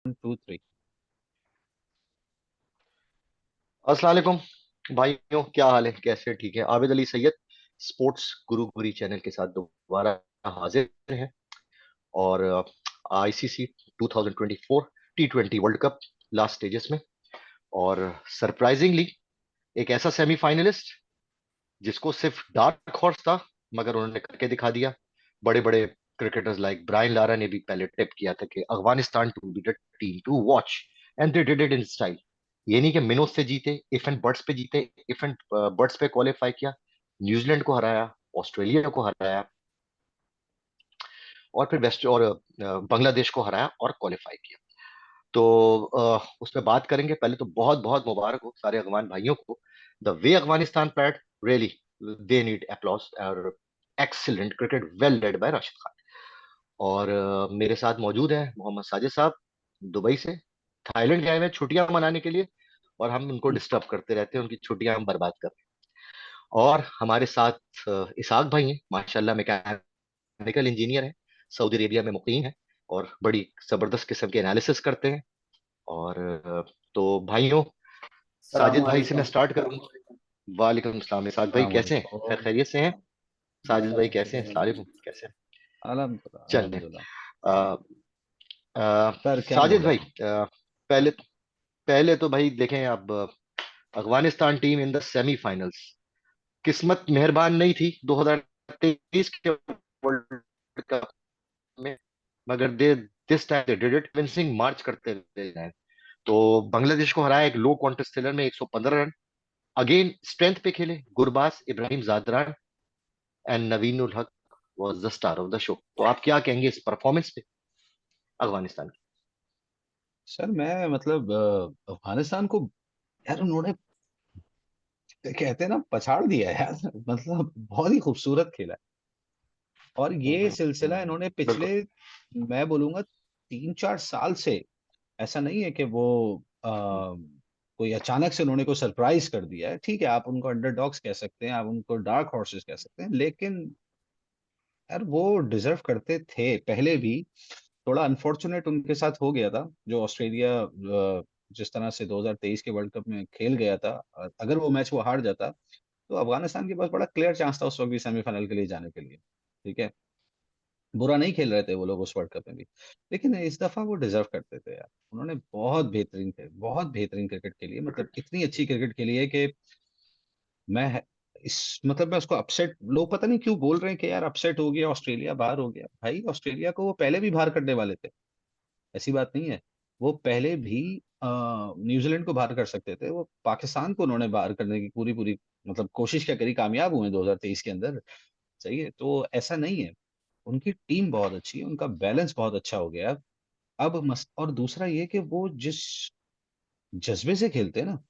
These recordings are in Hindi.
To three. अस्सलाम वालेकुम भाइयों, क्या हाल है? कैसे? ठीक है। आबिद अली सैयद स्पोर्ट्स गुरु गुरी चैनल के साथ दोबारा हाजिर हैं। और ICC 2024 T20 world cup last stages में। और सरप्राइजिंगली एक ऐसा सेमीफाइनलिस्ट जिसको सिर्फ डार्क हॉर्स था, मगर उन्होंने करके दिखा दिया। बड़े बड़े क्रिकेटर्स लाइक ब्रायन लारा ने भी पहले टिप किया था कि Afghanistan to be the team to watch, and they did it in style. ये नहीं कि मिनोज से जीते, इफ एंड बर्ड्स पे जीते, इफ एंड बर्ड्स पे क्वालिफाई किया, न्यूजीलैंड को हराया, ऑस्ट्रेलिया को हराया, और फिर वेस्ट और बांग्लादेश को हराया और क्वालिफाई किया। तो उस पर बात करेंगे। पहले तो बहुत बहुत मुबारक हो सारे अफगान भाइयों को। The way Afghanistan played, really they need applause. और excellent cricket, well led by Rashid Khan. और मेरे साथ मौजूद है मोहम्मद साजिद साहब, दुबई से। थाईलैंड गए हुए हैं छुट्टियां मनाने के लिए, और हम उनको डिस्टर्ब करते रहते हैं, उनकी छुट्टियां हम बर्बाद कर रहे हैं। और हमारे साथ इसाक भाई हैं, माशाल्लाह मैकेनिकल इंजीनियर हैं, सऊदी अरेबिया में मुकीम हैं, और बड़ी जबरदस्त किस्म के एनालिसिस करते हैं। और तो भाइयों, साजिद भाई से मैं सलामुअलैकुम। स्टार्ट करूंगा। वालेकुम अस्सलाम। इसाक भाई कैसे हैं? सलामुअलैकुम। खैर खैरियत से हैं? साजिद भाई कैसे हैं? अल्हम्दुलिल्लाह। सालिम कैसे हैं? अल्हम्दुलिल्लाह चलें। अल्हम्दुलिल्लाह। अ, सर क्या साजिद बोल रहे भाई, हैं? पहले पहले तो भाई देखें अब, Afghanistan team in the semifinals. किस्मत मेहरबान नहीं थी 2023 के वर्ल्ड कप में, मगर they this time they did it, convincing march करते रहे। तो बांग्लादेश को हराया एक लो कॉन्टेस्ट थ्रिलर में 115 रन। अगेन स्ट्रेंथ पे खेले Gurbaz Ibrahim Zadran, and Naveen ul Haq was the star of the show. तो आप क्या कहेंगे इस परफॉर्मेंस पे अफगानिस्तान की? सर मैं मतलब अफगानिस्तान को, यार उन्होंने कहते हैं ना पछाड़ दिया यार। मतलब बहुत ही खूबसूरत खेला है। और ये सिलसिला इन्होंने पिछले, बिल्कुल। मैं बोलूंगा 3-4 साल से, ऐसा नहीं है कि वो कोई अचानक से उन्होंने कोई सरप्राइज कर दिया है। ठीक है, आप उनको अंडरडॉग्स कह सकते हैं, आप उनको डार्क हॉर्सेस कह सकते हैं, लेकिन यार वो डिजर्व करते थे पहले भी। थोड़ा अनफॉर्चुनेट उनके साथ हो गया था जो ऑस्ट्रेलिया जिस तरह से 2023 के वर्ल्ड कप में खेल गया था। अगर वो मैच वो हार जाता तो अफगानिस्तान के पास बड़ा क्लियर चांस था उस वक्त भी सेमीफाइनल के लिए जाने के लिए। ठीक है, बुरा नहीं खेल रहे थे वो लोग उस वर्ल्ड कप में भी, लेकिन इस दफा वो डिजर्व करते थे यार। उन्होंने बहुत बेहतरीन थे, बहुत बेहतरीन क्रिकेट खेली है, मतलब इतनी अच्छी क्रिकेट खेली है कि मैं इस मतलब मैं उसको अपसेट, लोग पता नहीं क्यों बोल रहे हैं कि यार अपसेट हो गया, ऑस्ट्रेलिया बाहर हो गया। भाई ऑस्ट्रेलिया को वो पहले भी बाहर करने वाले थे, ऐसी बात नहीं है। वो पहले भी न्यूजीलैंड को बाहर कर सकते थे। वो पाकिस्तान को उन्होंने बाहर करने की पूरी पूरी मतलब कोशिश क्या करी, कामयाब हुए 2023 के अंदर। सही है, तो ऐसा नहीं है। उनकी टीम बहुत अच्छी है, उनका बैलेंस बहुत अच्छा हो गया अब और दूसरा ये कि वो जिस जज्बे से खेलते हैं ना,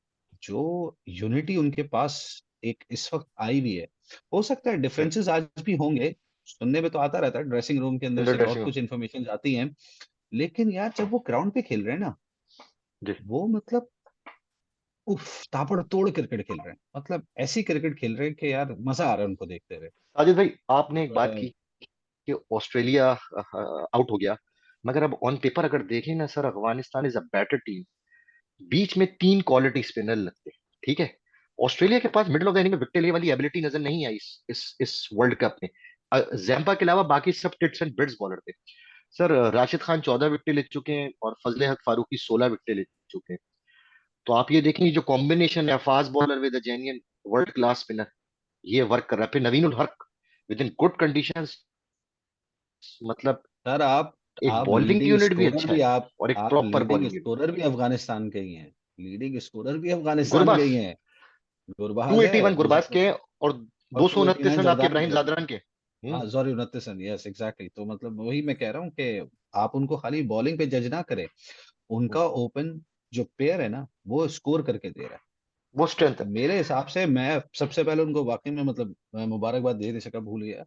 जो यूनिटी उनके पास एक इस वक्त आई भी है। हो सकता है डिफरेंसेस आज भी होंगे, सुनने में तो आता रहता है, ड्रेसिंग रूम के अंदर से बहुत इंटरनेशनल। कुछ इन्फॉर्मेशन आती है, लेकिन यार जब वो ग्राउंड पे खेल रहे हैं ना, जी। वो मतलब उफ, ताबड़तोड़ क्रिकेट खेल रहे हैं। मतलब ऐसी क्रिकेट खेल रहे हैं कि यार मजा आ रहा है उनको देखते हुए। साजिद भाई, आपने एक बात अ, की कि ऑस्ट्रेलिया आउट हो गया, मगर अब ऑन पेपर अगर देखें ना sir, Afghanistan is a better team. बीच में तीन क्वालिटी स्पिनर लगते हैं, ठीक है। ऑस्ट्रेलिया के पास मिडिल ऑफ द इनिंग में विकेट लेने वाली एबिलिटी नजर नहीं आई इस वर्ल्ड कप में। जैम्पा के अलावा बाकी सब टिट्स एंड बिट्स बॉलर थे। सर, राशिद खान 14 विकेट ले चुके हैं, और फजले हक फारूकी 16 विकेट ले चुके हैं। तो आप ये देखें, ये जो कॉम्बिनेशन है, fast bowler with genuine world class spinner, ये वर्क कर रहा है। फिर नवीन ul Haq with in good conditions, मतलब सर एक आप बॉलिंग लीडिंग यूनिट भी स्कोरर अच्छा भी है, आप और एक आप proper leading bowling unit. Scorer भी अफगानिस्तान के ही हैं। लीडिंग स्कोरर भी अफगानिस्तान के गुरबाज ही हैं। गुरबाज है 281 गुरबाज दूसरा, के हैं, और और दो सौ टू एटी उनतीस नाइन रन आपके जरदान इब्राहिम के। जादरान के। हाँ सॉरी 29 रन, यस एग्जैक्टली। तो मतलब वही मैं कह रहा हूँ कि आप उनको खाली बॉलिंग पे जज ना करें। उनका ओपन जो पेयर है ना, वो स्कोर करके दे रहा है। वो स्ट्रेंथ तो है। मेरे हिसाब से मैं सबसे पहले उनको वाकई में मतलब मैं मुबारकबाद दे नहीं सका, भूल गया।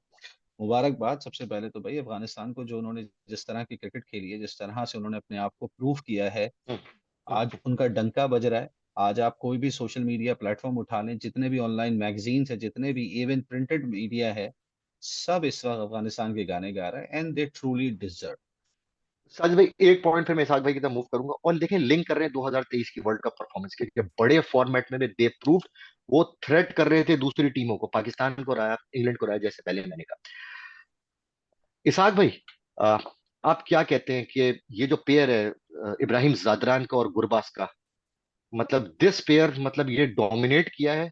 मुबारकबाद सबसे पहले तो भाई अफगानिस्तान को, जो उन्होंने जिस तरह की क्रिकेट खेली है, जिस तरह से उन्होंने अपने आप को प्रूव किया है। हम्म, आज उनका डंका बज रहा है। आज आप कोई भी सोशल मीडिया प्लेटफॉर्म उठा लें, जितने भी ऑनलाइन मैगजीन्स है, जितने भी इवन प्रिंटेड मीडिया है, सब इस वक्त अफगानिस्तान के गाने गा रहा है, and they truly deserve. Sajid भाई एक पॉइंट फिर मैं इसाक भाई की तरफ मूव करूंगा, और देखें लिंक कर रहे हैं 2023 की वर्ल्ड कप परफॉर्मेंस के, कि बड़े फॉर्मेट में भी दे प्रूव्ड। वो थ्रेट कर रहे थे दूसरी टीमों को, पाकिस्तान को रहा, इंग्लैंड को रहा, जैसे पहले मैंने कहा। इसाक भाई, आ, आप क्या कहते हैं कि ये जो पेयर है इब्राहिम जादरान का और गुरबाज का, मतलब दिस पेयर, मतलब ये डोमिनेट किया है।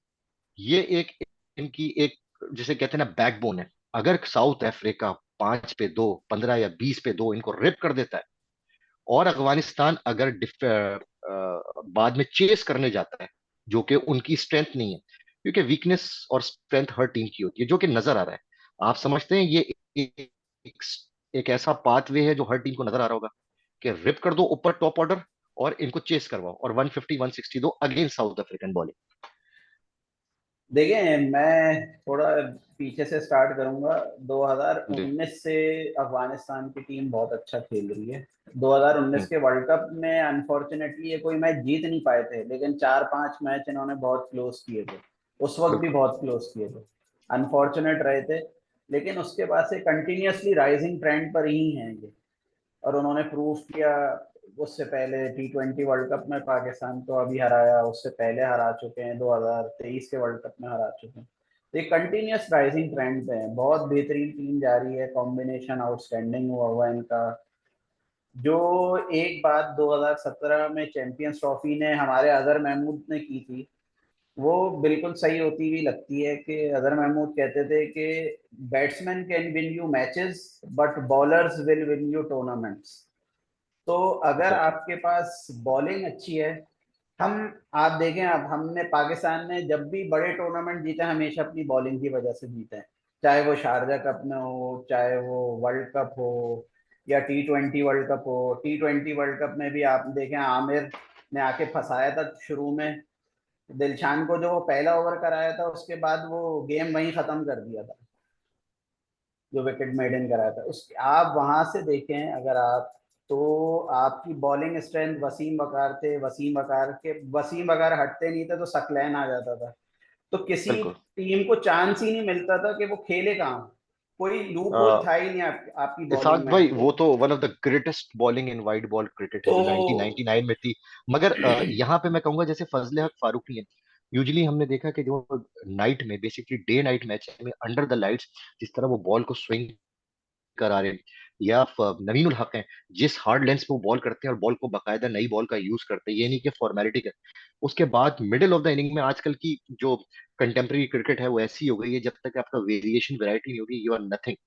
ये एक इनकी एक, जिसे कहते हैं ना, बैकबोन है। अगर साउथ अफ्रीका 5 पे 2, 15 या 20 पे 2 इनको रिप कर देता है, और अफगानिस्तान अगर बाद में चेस करने जाता है, जो कि उनकी स्ट्रेंथ नहीं है, क्योंकि वीकनेस और स्ट्रेंथ हर टीम की होती है, जो कि नजर आ रहा है। आप समझते हैं ये एक, एक ऐसा पाथवे है जो हर टीम को नजर आ रहा होगा, कि रिप कर दो ऊपर टॉप ऑर्डर, और इनको चेस करवाओ, और 150 160 दो अगेंस्ट साउथ अफ्रीकन बॉलिंग। देखिए, मैं थोड़ा पीछे से स्टार्ट करूंगा। जी। 2019 से अफगानिस्तान की टीम बहुत अच्छा खेल रही है। 2019 के वर्ल्ड कप में अनफॉर्चुनेटली ये कोई मैच जीत नहीं पाए थे, लेकिन 4-5 मैच इन्होंने बहुत क्लोज किए थे। उस वक्त भी बिल्कुल। बहुत क्लोज किए थे, अनफॉर्चुनेट रहे थे। लेकिन उसके बाद से कंटिन्यूअसली राइजिंग ट्रेंड पर ही हैं ये, और उन्होंने प्रूव किया। उससे पहले T20 वर्ल्ड कप में पाकिस्तान को अभी हराया, उससे पहले हरा चुके हैं, 2023 के वर्ल्ड कप में हरा चुके हैं। तो ये कंटिन्यूस राइजिंग ट्रेंड पे है, बहुत बेहतरीन टीम जा रही है, कॉम्बिनेशन आउटस्टैंडिंग हुआ हुआ है इनका। जो एक बात 2017 में चैंपियंस ट्रॉफी ने हमारे अजहर महमूद ने की थी, वो बिल्कुल सही होती हुई लगती है, कि अजहर महमूद कहते थे कि batsman can win you matches but bowlers will win you tournaments. तो अगर एग्जैक्टली। आपके पास बॉलिंग अच्छी है, हम आप देखें, अब हमने पाकिस्तान ने जब भी बड़े टूर्नामेंट जीते हैं, हमेशा अपनी बॉलिंग की वजह से जीते हैं। चाहे वो शारजा कप में हो, चाहे वो वर्ल्ड कप हो, या T20 वर्ल्ड कप हो। T20 वर्ल्ड कप में भी आप देखें, आमिर ने आके फंसाया था शुरू में दिलशान को, जो वो पहला ओवर कराया था, उसके बाद वो गेम वहीं खत्म कर दिया था, जो विकेट मेडन कराया था उसके। आप वहां से देखें अगर आप, तो आपकी बॉलिंग स्ट्रेंथ वसीम बकार थे, वसीम बकार हटते नहीं थे तो सकलैन आ जाता था। तो किसी बिल्कुल। टीम को चांस ही नहीं मिलता था कि वो खेले कहाँ, कोई लूप होल था ही नहीं आपकी इसाक बॉलिंग में। भाई, वो तो one of the greatest bowling in wide ball cricket है तो जो 1999 में थी। मगर यहाँ पे मैं कहूंगा, जैसे फजले हक फारूकी है, यूजुअली हमने देखा कि जो नाइट में, बेसिकली डे नाइट मैच में, अंडर द लाइट्स जिस तरह वो बॉल को स्विंग करा रहे हैं, या नवीनुल हक हैं, जिस हार्ड लेंथ पे वो बॉल करते हैं और बॉल को बकायदा नई बॉल का यूज करते हैं, ये नहीं कि फॉर्मेलिटी का। उसके बाद मिडिल ऑफ द इनिंग में आजकल की जो कंटेम्प्रेरी क्रिकेट है वो ऐसी हो गई है, जब तक आपका वेरिएशन वैरायटी नहीं होगी, यू आर नथिंग।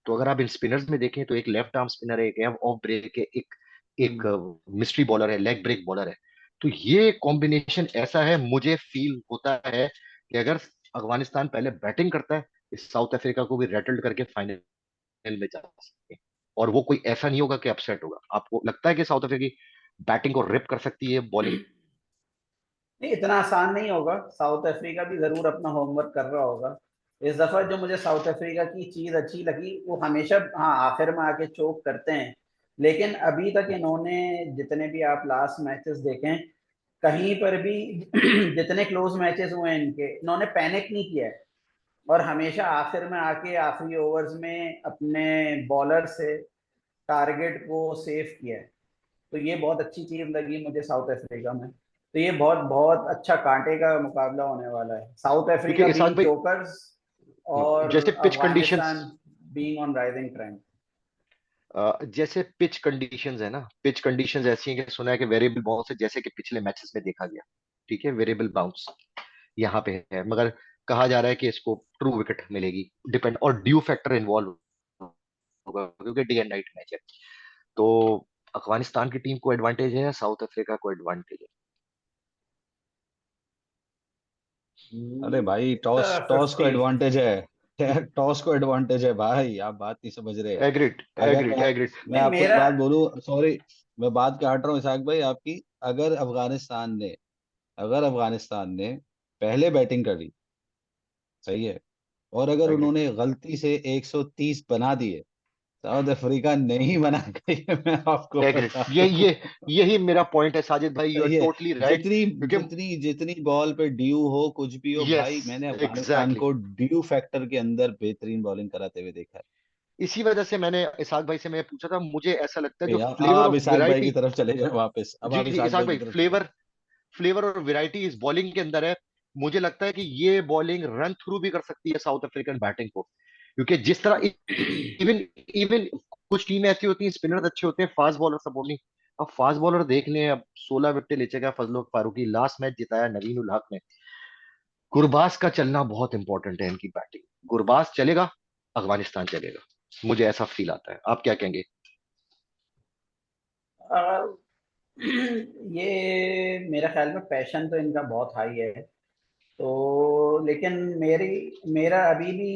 तो अगर आप इन स्पिनर्स में देखें, तो एक लेफ्ट आर्म स्पिनर है, एक ऑफ ब्रेक है, एक एक हम्म, मिस्ट्री बॉलर है, लेग ब्रेक बॉलर है। तो ये कॉम्बिनेशन ऐसा है, मुझे फील होता है कि अगर अफगानिस्तान पहले बैटिंग करता है, इस साउथ अफ्रीका को भी रेटल्ड करके फाइनल में जा सकते हैं। और वो कोई ऐसा नहीं होगा कि अपसेट होगा। आपको लगता है कि साउथ अफ्रीका की बैटिंग को रिप कर सकती है बॉलिंग? नहीं, इतना आसान नहीं होगा। साउथ अफ्रीका भी जरूर अपना होमवर्क कर रहा होगा। इस दफा जो मुझे साउथ अफ्रीका की चीज अच्छी लगी, वो हमेशा, हाँ, आखिर में आके चोक करते हैं, लेकिन अभी तक इन्होंने, जितने भी आप लास्ट मैचेस देखें, कहीं पर भी जितने क्लोज मैचेस हुए हैं इनके, इन्होंने पैनिक नहीं किया है, और हमेशा आखिर में आके आखिरी ओवर्स में अपने बॉलर से टारगेट को सेव किया है। तो ये बहुत अच्छी चीज लगी मुझे साउथ अफ्रीका में। तो ये बहुत बहुत अच्छा कांटे का मुकाबला होने वाला है, साउथ क्योंकि अफ्रीका इसाक बीइंग भाई, चोकर्स और जैसे pitch conditions, Afghanistan being on rising trend. जैसे पिच कंडीशंस है ना, पिच कंडीशंस ऐसी हैं कि सुना है कि वेरिएबल बाउंस है, जैसे कि पिछले मैचेस में देखा गया। ठीक है, वेरिएबल बाउंस यहाँ पे है, मगर कहा जा रहा है कि इसको ट्रू विकेट मिलेगी, डिपेंड, और ड्यू फैक्टर इन्वॉल्व होगा, क्योंकि डे एंड नाइट मैच है। तो अफगानिस्तान की टीम को एडवांटेज है या साउथ अफ्रीका को एडवांटेज अरे भाई, टॉस टॉस को 50। एडवांटेज है। टॉस को एडवांटेज है भाई, आप बात नहीं समझ रहे। है? एग्रीड। अगर एग्रीड। एग्रीड। मैं नहीं, आपको एक मेरा, बात बोलूं, सॉरी, मैं बात काट रहा हूँ इसाक भाई आपकी। अगर अफगानिस्तान ने अगर अफगानिस्तान ने पहले बैटिंग करी, सही है, और अगर एग्रीड। उन्होंने गलती से 130 बना दिए, साउथ अफ्रीका नहीं बना गई, मैं आपको एग्रीड। बता ये दूं। यही मेरा पॉइंट है साजिद भाई, यू आर सही है। टोटली राइट, जितनी क्योंकि जितनी जितनी बॉल पे ड्यू हो, कुछ भी हो यस, भाई, मैंने अफगानिस्तान एग्जैक्टली। को ड्यू फैक्टर के अंदर बेहतरीन बॉलिंग कराते हुए देखा है। इसी वजह से मैंने इसाक भाई से मैं पूछा था, मुझे ऐसा लगता है जो अब फ्लेवर आप ऑफ इसाक भाई की वेराइटी। तरफ चले गए वापस, अब जी आप जी इसाक इसाक भाई की भाई, तरफ चले फ्लेवर फ्लेवर और वैरायटी इस बॉलिंग के अंदर है। मुझे लगता है कि ये बॉलिंग रन थ्रू भी कर सकती है साउथ अफ्रीकन बैटिंग को, क्योंकि जिस तरह गए। इवन इवन कुछ टीमें ऐसी होती हैं, स्पिनर्स अच्छे होते हैं, फास्ट बॉलर सपोर्ट नहीं। अब फास्ट बॉलर देख लें, अब 16 विकेट ले चुका है फजलो फारूकी, लास्ट मैच जिताया नवीन उल हक ने। गुरबाज का चलना बहुत इंपॉर्टेंट है इनकी बैटिंग। गुरबाज चलेगा, अफगानिस्तान चलेगा, मुझे ऐसा फील आता है। आप क्या कहेंगे? अ, ये मेरे ख्याल में पैशन तो इनका बहुत हाई है, तो लेकिन मेरा अभी भी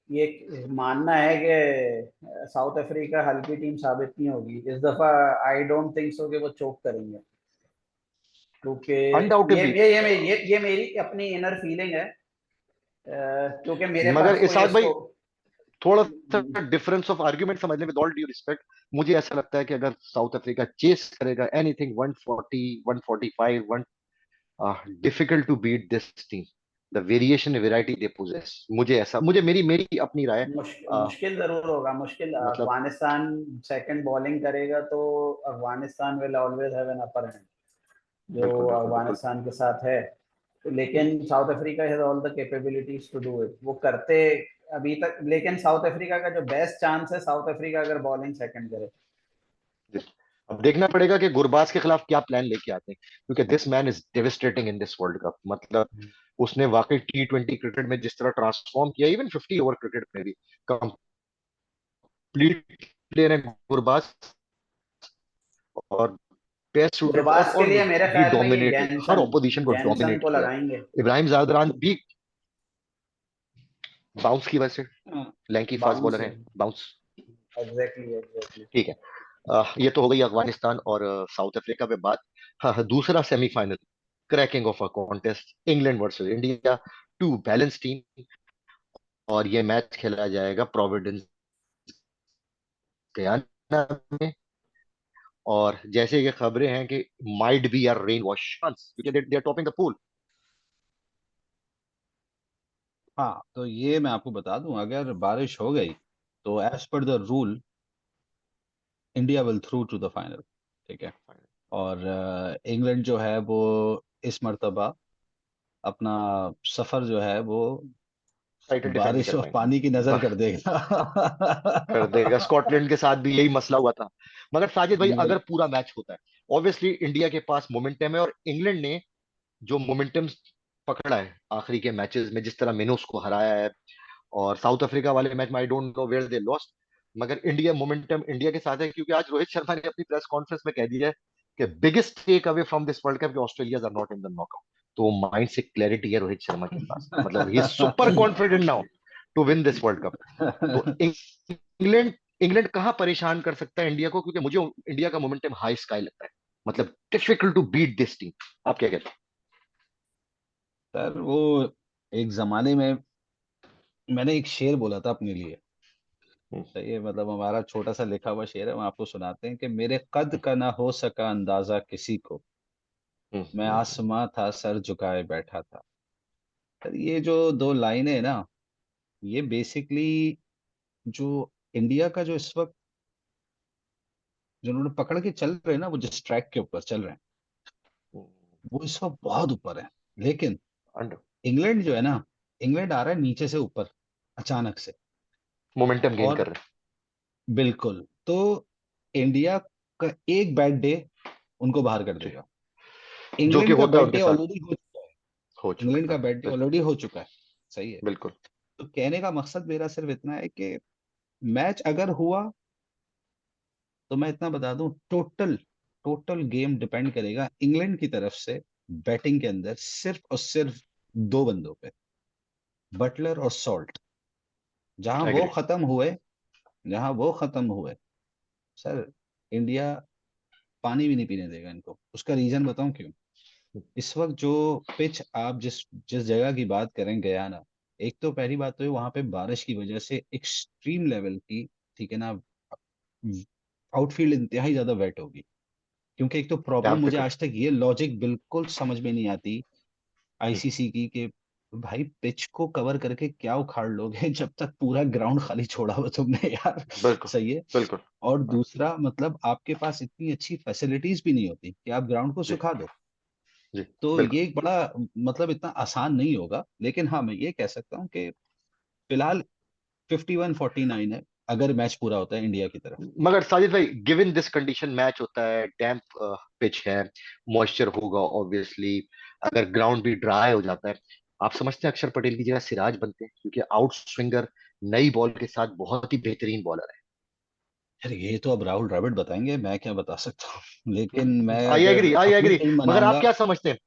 ये मानना है कि साउथ अफ्रीका हल्की टीम साबित नहीं होगी इस दफा। आई डोंट थिंक सो कि वो चोक करेंगे, क्योंकि अनडाउटेबली। ये मेरी अपनी इनर फीलिंग है। क्योंकि मेरे मगर पास कोई इसाक भाई, इसको थोड़ा सा डिफरेंस ऑफ आर्ग्यूमेंट समझने में, ऑल ड्यू रिस्पेक्ट, मुझे ऐसा लगता है कि अगर साउथ अफ्रीका चेस करेगा anything 140 145 1, difficult to beat this team, the variation variety they poses. मुझे ऐसा, मुझे मेरी मेरी अपनी राय है। मुश्किल जरूर होगा, मुश्किल। मतलब अफगानिस्तान सेकंड बॉलिंग करेगा तो Afghanistan will always have an upper hand, जो बिल्कुल बिल्कुल बिल्कुल। अफगानिस्तान के साथ है। तो लेकिन South Africa has all the capabilities to do it, वो करते अभी तक। लेकिन साउथ अफ्रीका का जो बेस्ट चांस है, साउथ अफ्रीका अगर बॉलिंग सेकंड करे। अब देखना पड़ेगा कि गुरबाज के खिलाफ क्या प्लान लेके आते हैं, क्योंकि this man is devastating in this world cup. मतलब उसने वाकई T20 क्रिकेट में जिस तरह ट्रांसफॉर्म किया, इवन 50 ओवर क्रिकेट में भी कंप्लीट प्लेयर है गुरबाज। और बेस्ट सूटेड, गुरबाज के और लिए मेरे ही ख्याल में ये डोमिनेटेड, हर जैनसन ऑपोजिशन को जैनसन डोमिनेट को किया लगाएंगे। है। इब्राहिम जादरान भी बाउंस की वजह से, हाँ, लैंकी फास्ट बाउंस, बॉलर है, बाउंस। Exactly exactly. ठीक है। ये तो हो गई अफगानिस्तान और साउथ अफ्रीका पे बात। हाँ हाँ, दूसरा semifinal, cracking of a contest, England versus India, to balance team. और ये मैच खेला जाएगा प्रोविडेंस गयाना में। और जैसे ये खबरें हैं कि might be are rain wash क्योंकि they are topping the pool. हाँ, तो ये मैं आपको बता दूं, अगर बारिश हो गई तो as per the rule India will through to the final. ठीक है। और इंग्लैंड जो है वो इस मर्तबा अपना सफर जो है वो टाइटल डिफेंड नहीं बारिश कर और पाएंगे। पानी की नजर कर देगा। कर देगा, स्कॉटलैंड के साथ भी यही मसला हुआ था। मगर साजिद भाई, अगर बिल्कुल। पूरा मैच होता है, ऑब्वियसली इंडिया के पास मोमेंटम है, और इंग्लैंड ने जो मोमेंटम पकड़ा है आखिरी के मैचेस में, जिस तरह मेनोस को हराया है, और साउथ अफ्रीका वाले मैच में I don't know where they lost, मगर इंडिया मोमेंटम इंडिया के साथ है। क्योंकि आज रोहित शर्मा ने अपनी प्रेस कॉन्फ्रेंस में कह दिया है कि biggest take away from this world cup, Australia are not in the knockout. तो माइंड से क्लैरिटी है रोहित शर्मा के पास, मतलब he is super confident now to win this world cup. तो इंग्लैंड इंग्लैंड कहाँ परेशान कर सकता है इंडिया को, क्योंकि मुझे इंडिया का मोमेंटम हाई स्काई लगता है, मतलब difficult to beat this team. आप क्या कहते सर वो एक जमाने में मैंने एक शेर बोला था अपने लिए। हैं? सही है, मतलब हमारा छोटा सा लिखा हुआ शेर है, हम आपको सुनाते हैं कि मेरे कद का ना हो सका अंदाजा किसी को, मैं हम्म। आसमां था सर झुकाए बैठा था। सर ये जो दो लाइनें हैं ना, ये बेसिकली जो इंडिया का जो इस वक्त जो उन्होंने पकड़ के चल रहे हैं ना, वो जिस ट्रैक के ऊपर चल रहे हैं वो इस वक्त बहुत ऊपर है। लेकिन इंग्लैंड जो है ना, इंग्लैंड आ रहा है नीचे से ऊपर अचानक से। मोमेंटम गेन और कर रहे बिल्कुल, तो इंडिया का एक बैड डे उनको बाहर कर हैं, देगा। जो कि इंग्लैंड का होता है बैड उनके डे साथ। ऑलरेडी हो चुका है। हो इंग्लैंड चुका का है, बैड डे ऑलरेडी हो चुका है। सही है। बिल्कुल। तो कहने का मकसद मेरा सिर्फ इतना है कि मैच अगर हुआ तो मैं इतना बता दूं, टोटल टोटल गेम डिपेंड करेगा इंग्लैंड की तरफ से बैटिंग के अंदर सिर्फ और सिर्फ दो बंदों पे, बटलर और सॉल्ट। जहां वो एग्री। खत्म हुए, जहां वो खत्म हुए, सर इंडिया पानी भी नहीं पीने देगा इनको। उसका रीजन बताऊं क्यों? इस वक्त जो पिच आप जिस जिस जगह की बात करें, गयाना, एक तो पहली बात तो है वहां पे बारिश की वजह से एक्सट्रीम लेवल की, ठीक है ना, आउटफील्ड इंतहाई ज्यादा वेट होगी। क्योंकि एक तो प्रॉब्लम डैम मुझे पिकअप। आज तक ये लॉजिक बिल्कुल समझ में नहीं आती आईसीसी की, कि भाई पिच को कवर करके क्या उखाड़ लोगे जब तक पूरा ग्राउंड खाली छोड़ा हुआ तुमने यार। बिल्कुल सही है। बिल्कुल। और हाँ, दूसरा मतलब आपके पास इतनी अच्छी फैसिलिटीज भी नहीं होती कि आप ग्राउंड को जी सुखा दो। जी तो बिल्कुल। ये एक बड़ा मतलब इतना आसान नहीं होगा, लेकिन हाँ मैं ये कह सकता हूँ कि फिलहाल 51-49 है अगर मैच पूरा होता है इंडिया की तरफ। मगर साजिद भाई, गिवन दिस कंडीशन मैच होता है, डैम्प पिच है, मॉइस्चर होगा ऑब्वियसली, अगर ग्राउंड भी ड्राई हो जाता है, आप समझते हैं अक्षर पटेल की जगह सिराज बनते हैं? क्योंकि आउट स्विंगर, नई बॉल के साथ बहुत ही बेहतरीन बॉलर यार ये तो अब राहुल द्रविड़ बताएंगे, मैं क्या बता सकता हूँ। है। लेकिन मैं आई अगर एग्री, आई अपनी एग्री। टीम मगर आप बनाऊंगा। क्या समझते हैं,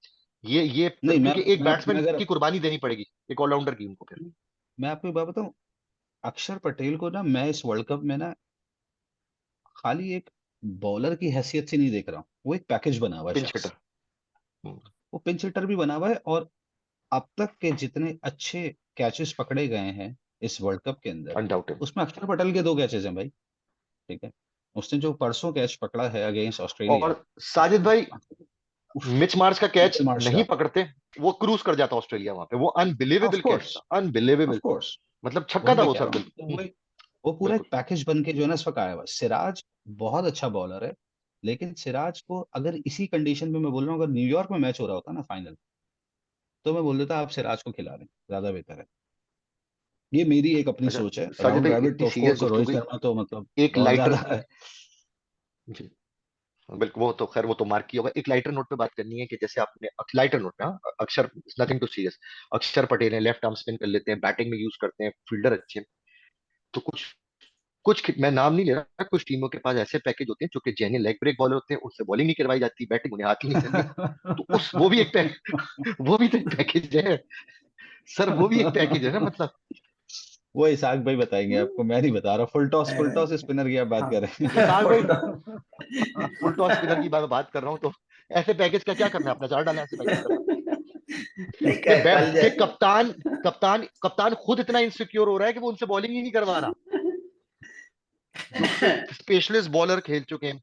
ये नहीं मैं क्योंकि एक मैं बैट्समैन अगर की कुर्बानी देनी पड़ेगी, एक ऑलराउंडर की उनको फिर। मैं आपको एक बात बताऊं, अक्षर पटेल को ना मैं इस वर्ल्ड कप में ना खाली एक बॉलर की हैसियत से नहीं देख रहा हूँ, वो एक पैकेज बना हुआ है पिंच शख्स। हिटर। वो पिंच हिटर भी बना हुआ है, और अब तक के जितने अच्छे कैचेस पकड़े गए हैं इस वर्ल्ड कप के अंदर, अनडाउटेड। उसमें अक्षर पटेल के 2 कैचेस हैं भाई। ठीक है। उसने जो परसों कैच पकड़ा है अगेंस्ट ऑस्ट्रेलिया, और साजिद उसमें भाई, उफ, मिच मार्श का कैच मिचेल मार्श नहीं का। पकड़ते, वो क्रूज कर जाता ऑस्ट्रेलिया वहां पे, वो ऑफ अनबिलीवेबल कैच कोर्स, था, ऑफ अनबिलीवेबल। कोर्स। मतलब छक्का वही था मैं वो कह सर, रहा हूँ, तो बिल्कुल। वो पूरा एक बिल्कुल। पैकेज बन के जो है ना इस वक्त आया हुआ है। सिराज बहुत अच्छा बॉलर है, लेकिन सिराज को अगर इसी कंडीशन में, मैं बोल रहा हूँ, अगर न्यूयॉर्क में मैच हो रहा होता ना फाइनल, तो मैं बोल देता आप सिराज को खिला दें, ज्यादा बेहतर है। ये मेरी एक अपनी अच्छा सोच है। साजिद राहुल भाई, द्रविड़ इतनी तो ऑफ सीरियस कोर्स, और गुफ्तगू रोहित की, शर्मा तो मतलब एक बहुत लाइटर, ज्यादा है। जी बिल्कुल, वो तो खैर वो तो मार्क किया होगा। एक लाइटर नोट पे बात करनी है कि जैसे आपने लाइटर नोट ना, अक्षर, नथिंग टू सीरियस, अक्षर पटेल है, लेफ्ट आर्म स्पिन कर लेते हैं, बैटिंग में यूज करते हैं, फील्डर अच्छे हैं। तो कुछ कुछ मैं नाम नहीं ले रहा, कुछ टीमों के पास ऐसे पैकेज होते हैं जो कि जेन्युइन लेग ब्रेक बॉलर होते हैं, उससे बॉलिंग नहीं करवाई जाती, बैटिंग उन्हें आती नहीं करनी। तो उस वो भी एक वो भी तो एक पैकेज है सर, वो भी एक पैकेज है ना मतलब। वो इसाक भाई बताएंगे आपको, मैं नहीं बता रहा। फुल टॉस स्पिनर की आप बात हाँ कर रहे इसाक भाई, हैं। फुल टॉस स्पिनर की बात कर रहा हूँ, तो ऐसे पैकेज का क्या करना है, अपना चार डालना है ऐसे पैकेज का तो। नहीं कि कल कि कप्तान कप्तान खुद इतना इनसिक्योर हो रहा है कि वो उनसे बॉलिंग ही नहीं करवा रहा, जो कि स्पेशलिस्ट बॉलर खेल चुके हैं।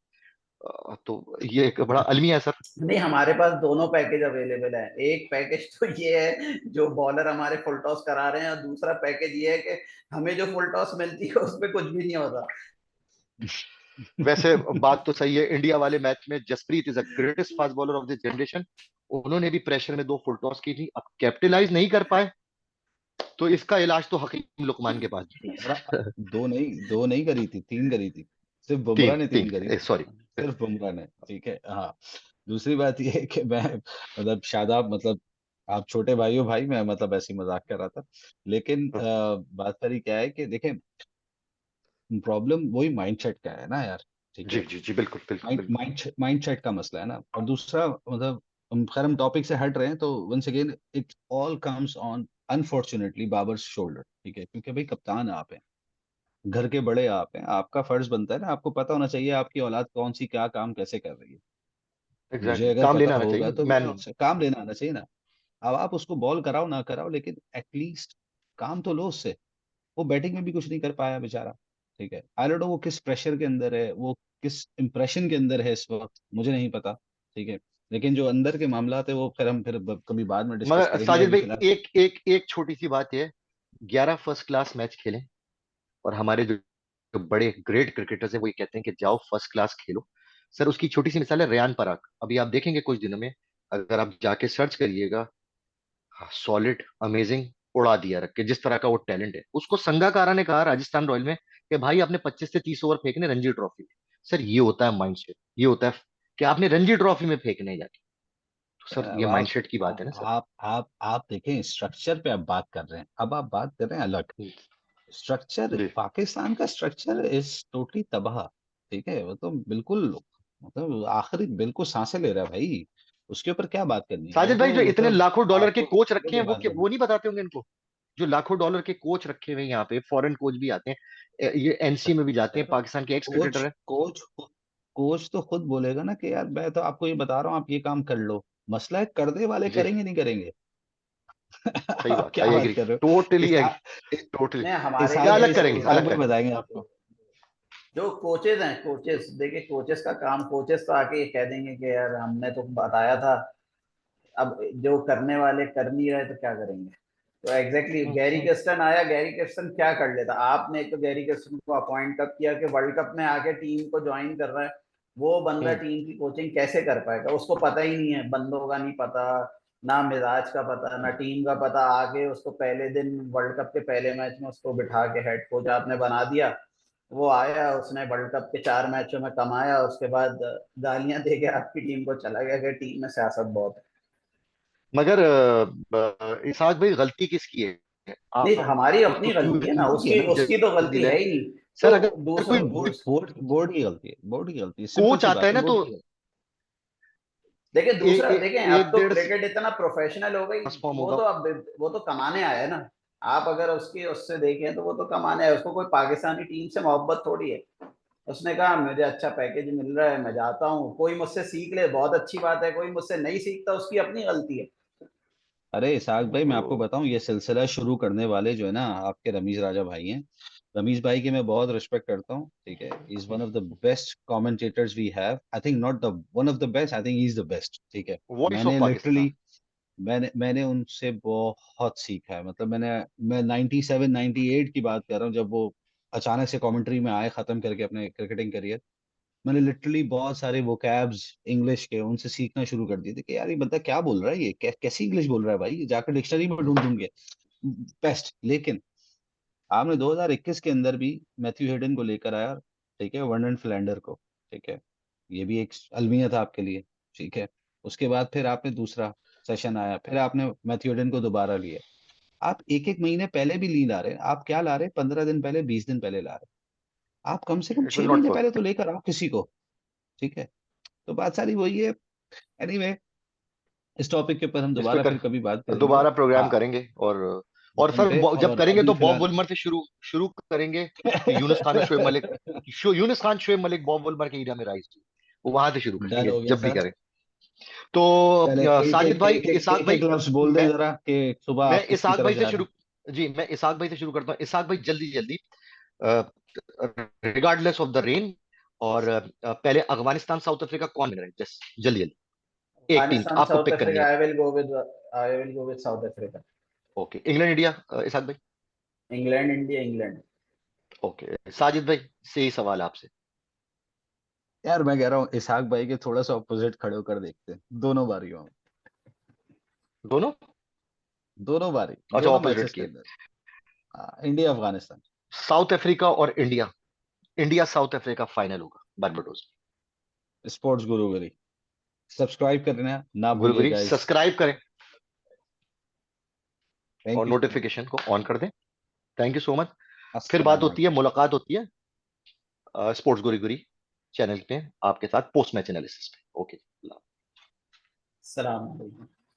तो ये एक बड़ा अलमिया है सर। नहीं, हमारे पास दोनों पैकेज अवेलेबल है। एक पैकेज तो ये है जो बॉलर हमारे फुल टॉस करा रहे हैं, और दूसरा पैकेज ये है कि हमें जो फुल टॉस मिलती है उसमें कुछ भी नहीं होता। वैसे बात तो सही है, इंडिया वाले मैच में Jasprit is the greatest fast bowler of this generation, उन्होंने भी प्रेशर में 2 फुल टॉस की थी, अब कैपिटलाइज नहीं कर पाए, तो इसका इलाज तो हकीम लुकमान के पास भी और है। 2 नहीं करी थी, 3 करी थी। सिर्फ बुमराह तीन ने तीन 3 करी थी। सॉरी। सिर्फ बुमराह ने। ठीक है हाँ। दूसरी बात ये है कि मैं मतलब शादाब, मतलब आप छोटे भाई हो भाई, मैं मतलब ऐसी मजाक कर रहा था। लेकिन बात सारी क्या है कि देखें, प्रॉब्लम वही माइंडसेट का है ना यार। ठीक जी है। जी जी बिल्कुल बिल्कुल बिल्कुल। माइंडसेट का मसला है ना। और दूसरा मतलब खैर हम टॉपिक से हट रहे हैं, तो once again it all comes on unfortunately Babar's shoulder. ठीक है, क्योंकि भाई कप्तान आप हैं, घर के बड़े आप हैं, आपका फर्ज बनता है ना, आपको पता होना चाहिए आपकी औलाद कौन सी क्या काम कैसे कर रही है। मुझे एग्जैक्टली, अगर काम पता लेना आना होगा चाहिए तो मैं मैन। उससे काम लेना आना चाहिए ना। अब आप उसको बॉल कराओ ना कराओ, लेकिन एटलीस्ट काम तो लो उससे। वो बैटिंग में भी कुछ नहीं कर पाया बेचारा। ठीक है, आई डोंट नो वो किस प्रेशर के अंदर है, वो किस इंप्रेशन के अंदर है इस वक्त, मुझे नहीं पता। ठीक है। लेकिन जो अंदर के मामला थे वो फिर हम फिर कभी बाद में डिस्कस मगर करेंगे, साजिद अभी भाई, फिलहाल। एक छोटी सी बात है, 11 फर्स्ट क्लास मैच खेलें, और हमारे जो बड़े ग्रेट क्रिकेटर्स हैं वो ये कहते हैं कि जाओ फर्स्ट क्लास खेलो। सर उसकी छोटी सी मिसाल है रेयान पराग, अभी आप देखेंगे कुछ दिनों में, अगर आप जाके सर्च करिएगा, सॉलिड, अमेजिंग, उड़ा दिया रख के, जिस तरह का वो टैलेंट है। उसको संगाकारा ने कहा राजस्थान रॉयल में कि भाई आपने 25 से 30 ओवर फेंकने रणजी ट्रॉफी में। सर ये होता है माइंडसेट, ये होता है कि आपने रणजी ट्रॉफी में फेंकने जाके, तो सर अब ये माइंडसेट की बात है ना सर। आप देखें स्ट्रक्चर पे आप बात कर रहे हैं, अब आप बात कर रहे हैं अलग स्ट्रक्चर। जी पाकिस्तान का स्ट्रक्चर इज टोटली तबाह। ठीक है, वो तो बिल्कुल मतलब आखिरी बिल्कुल सांसें ले रहा है भाई। उसके ऊपर क्या बात करनी है, वो साजिद भाई, जो तो इतने मतलब लाखों डॉलर के आपको कोच आगे रखे हैं, की बात करनी वो नहीं बताते होंगे इनको, जो लाखों डॉलर के कोच रखे हुए हैं यहाँ पे, फॉरेन कोच भी आते हैं, ये एनसी में भी जाते हैं, है। पाकिस्तान के एक्स कोच क्रिकेटर है। कोच कोच तो खुद बोलेगा ना कि यार मैं तो आपको ये बता रहा हूँ, आप ये काम कर लो। मसला है करने वाले जी करेंगे नहीं करेंगे। सही आप बात, क्या आई बात एग्री, कर रहे हो। Totally agree, totally. नहीं, हमारे क्या लिए अलग करेंगे, इसाक अलग भाई करेंगे। बताएंगे आपको। जो कोचेज हैं, कोचेस देखिए, कोचेस का काम, कोचेस तो आके ये कह देंगे कि यार हमने तो बताया था। अब जो करने वाले कर नहीं रहे तो क्या करेंगे। तो एग्जैक्टली गैरी केस्टन आया, गैरी केस्टन क्या कर लेता? आपने एक तो गैरी केस्टन को अपॉइंट कब किया कि वर्ल्ड कप में आके टीम को ज्वाइन कर रहा है, वो बंदा टीम की कोचिंग कैसे कर पाएगा? उसको पता ही नहीं है, बंदों का नहीं पता, ना मिजाज का पता, ना टीम का पता। आके उसको पहले दिन वर्ल्ड कप के पहले मैच में उसको बिठा के हेड कोच आपने बना दिया, वो आया, उसने वर्ल्ड कप के 4 मैचों में कमाया, उसके बाद गालियां दे के आपकी टीम को चला गया कि टीम में सियासत बहुत है। मगर इसाक भाई गलती किसकी है? नहीं, आप हमारी अपनी गलती है ना, बोर्ड की है उसकी ना, उसकी तो जल्दी गलती ले है ही नहीं। सर। तो अगर दूसरा कोई बोर्ड की गलती है, बोर्ड की गलती है, सिंपल कोच सी आता बात है है, ना, बोर्ड तो की गलती देखिए, दूसरा देखें, अब एक तो डेढ़ क्रिकेट इतना प्रोफेशनल हो गई, ट्रांसफॉर्म वो होगा। तो अब वो तो कमाने आया है ना। आप अगर उसकी उससे देखें तो वो तो कमाने आया, उसको कोई पाकिस्तानी टीम से मोहब्बत थोड़ी है। उसने कहा मुझे अच्छा पैकेज मिल रहा है, मैं जाता हूँ, कोई मुझसे सीख ले बहुत अच्छी बात है, कोई मुझसे नहीं सीखता उसकी अपनी गलती है। अरे इसाक भाई, मैं आपको तो बताऊं, ये सिलसिला शुरू करने वाले जो है ना, आपके रमीज राजा भाई हैं। रमीज भाई की मैं बहुत रिस्पेक्ट करता हूँ, ठीक है। Is one of the best commentators we have, I think not the one of the best, I think he is the best, ठीक है। वॉइस ऑफ मैंने पाकिस्तान। लिटरली मैंने उनसे बहुत सीखा है, मतलब मैं 97 98 की बात कर रहा हूँ, जब वो अचानक से कमेंट्री में आए, खत्म करके अपने क्रिकेटिंग करियर। मैंने लिटरली बहुत सारे वोकैब्स इंग्लिश के उनसे सीखना शुरू कर दिए थे कि यार ये बंदा क्या बोल रहा है, ये कैसी इंग्लिश बोल रहा है भाई, जाकर डिक्शनरी में ढूंढ ढूंढ के बेस्ट। लेकिन आपने 2021 के अंदर भी मैथ्यू हेडन को लेकर आया, ठीक है, वर्नन फिलैंडर को, ठीक है। ये भी एक अलमिया था आपके लिए, ठीक है। उसके बाद फिर आपने दूसरा सेशन आया, फिर आपने मैथ्यू हेडन को दोबारा लिया। आप एक एक महीने पहले भी ली ला रहे हैं, आप क्या ला रहे हैं, 15 दिन पहले, 20 दिन पहले ला रहे हैं। आप कम से कम इट विल छह नॉट महीने वर्क। पहले तो लेकर आओ किसी को, ठीक है। तो बात सारी वही है। एनीवे, इस टॉपिक के ऊपर हम इस पे दोबारा फिर कभी बात करेंगे। दोबारा प्रोग्राम हाँ, करेंगे। और फोन सर पे, जब और करेंगे अभी तो बॉब फिलहाल वुलमर से शुरू शुरू करेंगे कि यूनुस खान और शोएब मलिक, यूनुस खान शोएब मलिक बॉब वुलमर के एरिया में राइज हुई, वो वहां से शुरू डन करेंगे हो गया जब भी सर। करें। तो चले, साजिद भाई, इसाक एक भाई, लफ्ज बोल दें मैं जरा कि सुबह मैं आप किसकी इसाक तरफ भाई से जा रहे शुरू हैं। जी, मैं इसाक भाई से शुरू करता हूँ। इसाक भाई, जल्दी जल्दी, रिगार्डलेस ऑफ द रेन, और पहले अफगानिस्तान साउथ अफ्रीका कौन विनर है? जस्ट जल्दी जल्दी, एक टीम अफगानिस्तान आपको साउथ पिक करनी अफ्रीका, है। I will go with South Africa. Okay, England India, Isaq भाई। England India, England. Okay, Sajid भाई, से ही सवाल आपसे। यार मैं कह रहा हूँ इसहाक भाई के थोड़ा सा ऑपोजिट खड़े होकर देखते हैं, दोनों बारियों में, दोनों? दोनों बारी, अच्छा, दोनों ऑपोजिट मैचेस के किए। अंदर। इंडिया अफगानिस्तान। साउथ अफ्रीका और India, India south Africa final होगा बारबाडोस स्पोर्ट्स गुरुगिरी, सब्सक्राइब करना ना में। भूलिए गुरुगुरी गाइस। सब्सक्राइब करें और thank you so much. Notification को ऑन कर दें। Thank you so much. फिर बात अस्सलाम होती है, वालेकुम। मुलाकात होती है स्पोर्ट्स गुरुगुरी चैनल पे आपके साथ पोस्ट मैच एनालिसिस पे। ओके। सलाम अलैकुम।